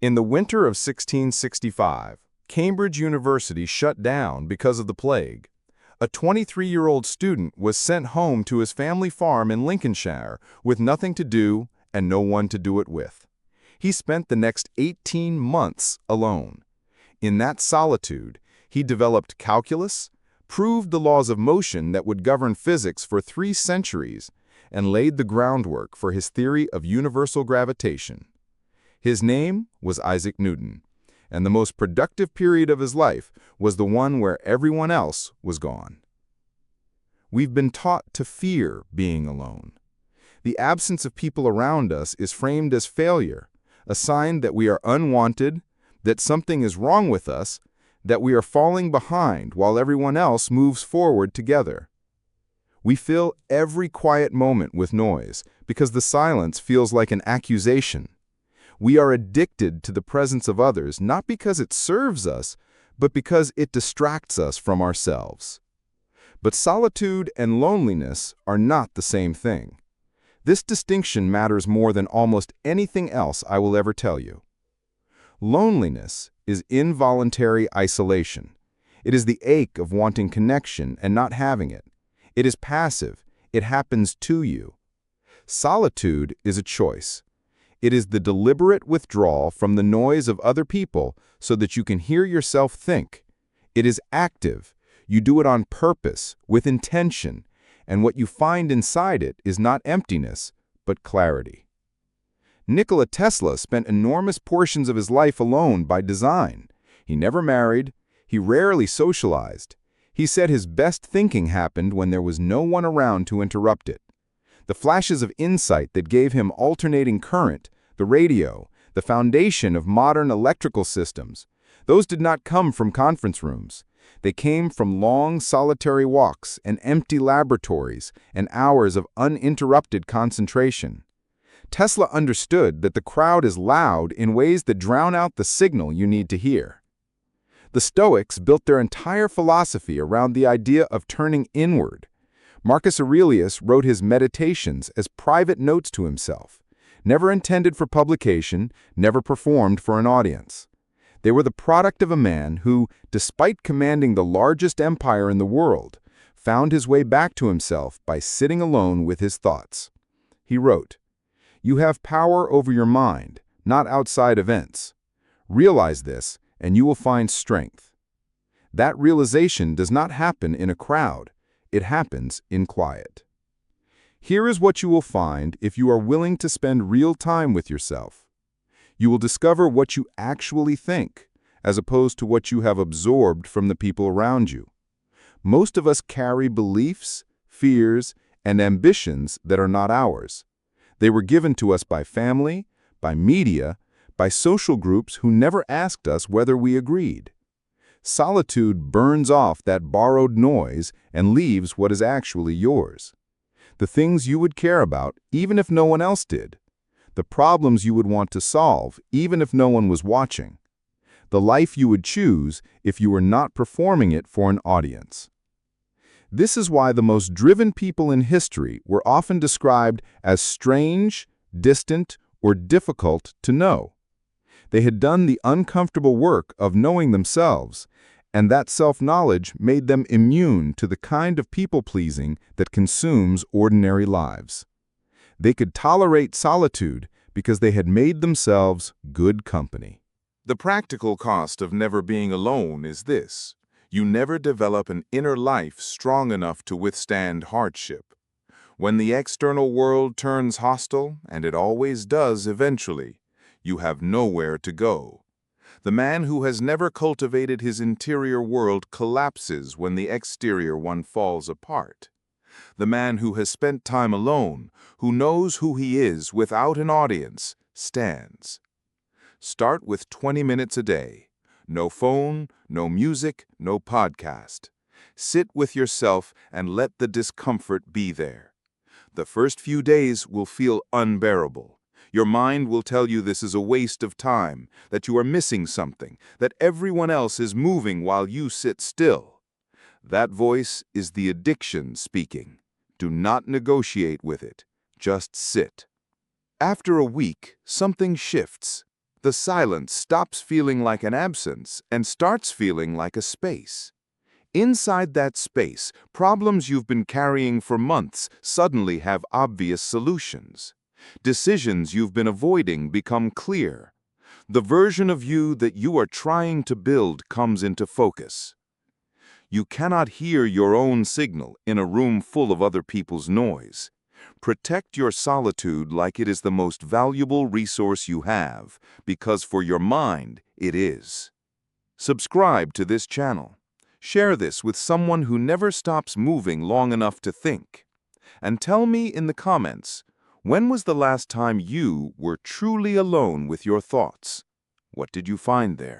In the winter of 1665, Cambridge University shut down because of the plague. A 23-year-old student was sent home to his family farm in Lincolnshire with nothing to do and no one to do it with. He spent the next 18 months alone. In that solitude, he developed calculus, proved the laws of motion that would govern physics for 3 centuries, and laid the groundwork for his theory of universal gravitation. His name was Isaac Newton, and the most productive period of his life was the one where everyone else was gone. We've been taught to fear being alone. The absence of people around us is framed as failure, a sign that we are unwanted, that something is wrong with us, that we are falling behind while everyone else moves forward together. We fill every quiet moment with noise because the silence feels like an accusation. We are addicted to the presence of others not because it serves us, but because it distracts us from ourselves. But solitude and loneliness are not the same thing. This distinction matters more than almost anything else I will ever tell you. Loneliness is involuntary isolation. It is the ache of wanting connection and not having it. It is passive. It happens to you. Solitude is a choice. It is the deliberate withdrawal from the noise of other people so that you can hear yourself think. It is active. You do it on purpose, with intention, and what you find inside it is not emptiness, but clarity. Nikola Tesla spent enormous portions of his life alone by design. He never married. He rarely socialized. He said his best thinking happened when there was no one around to interrupt it. The flashes of insight that gave him alternating current, the radio, the foundation of modern electrical systems, those did not come from conference rooms. They came from long, solitary walks and empty laboratories and hours of uninterrupted concentration. Tesla understood that the crowd is loud in ways that drown out the signal you need to hear. The Stoics built their entire philosophy around the idea of turning inward. Marcus Aurelius wrote his Meditations as private notes to himself, never intended for publication, never performed for an audience. They were the product of a man who, despite commanding the largest empire in the world, found his way back to himself by sitting alone with his thoughts. He wrote, "You have power over your mind, not outside events. Realize this, and you will find strength." That realization does not happen in a crowd. It happens in quiet. Here is what you will find if you are willing to spend real time with yourself. You will discover what you actually think, as opposed to what you have absorbed from the people around you. Most of us carry beliefs, fears, and ambitions that are not ours. They were given to us by family, by media, by social groups who never asked us whether we agreed. Solitude burns off that borrowed noise and leaves what is actually yours. The things you would care about, even if no one else did. The problems you would want to solve, even if no one was watching. The life you would choose if you were not performing it for an audience. This is why the most driven people in history were often described as strange, distant, or difficult to know. They had done the uncomfortable work of knowing themselves, and that self-knowledge made them immune to the kind of people-pleasing that consumes ordinary lives. They could tolerate solitude because they had made themselves good company. The practical cost of never being alone is this: you never develop an inner life strong enough to withstand hardship. When the external world turns hostile, and it always does eventually, you have nowhere to go. The man who has never cultivated his interior world collapses when the exterior one falls apart. The man who has spent time alone, who knows who he is without an audience, stands. Start with 20 minutes a day. No phone, no music, no podcast. Sit with yourself and let the discomfort be there. The first few days will feel unbearable. Your mind will tell you this is a waste of time, that you are missing something, that everyone else is moving while you sit still. That voice is the addiction speaking. Do not negotiate with it. Just sit. After a week, something shifts. The silence stops feeling like an absence and starts feeling like a space. Inside that space, problems you've been carrying for months suddenly have obvious solutions. Decisions you've been avoiding become clear. The version of you that you are trying to build comes into focus. You cannot hear your own signal in a room full of other people's noise. Protect your solitude like it is the most valuable resource you have, because for your mind, it is. Subscribe to this channel. Share this with someone who never stops moving long enough to think. And tell me in the comments, when was the last time you were truly alone with your thoughts? What did you find there?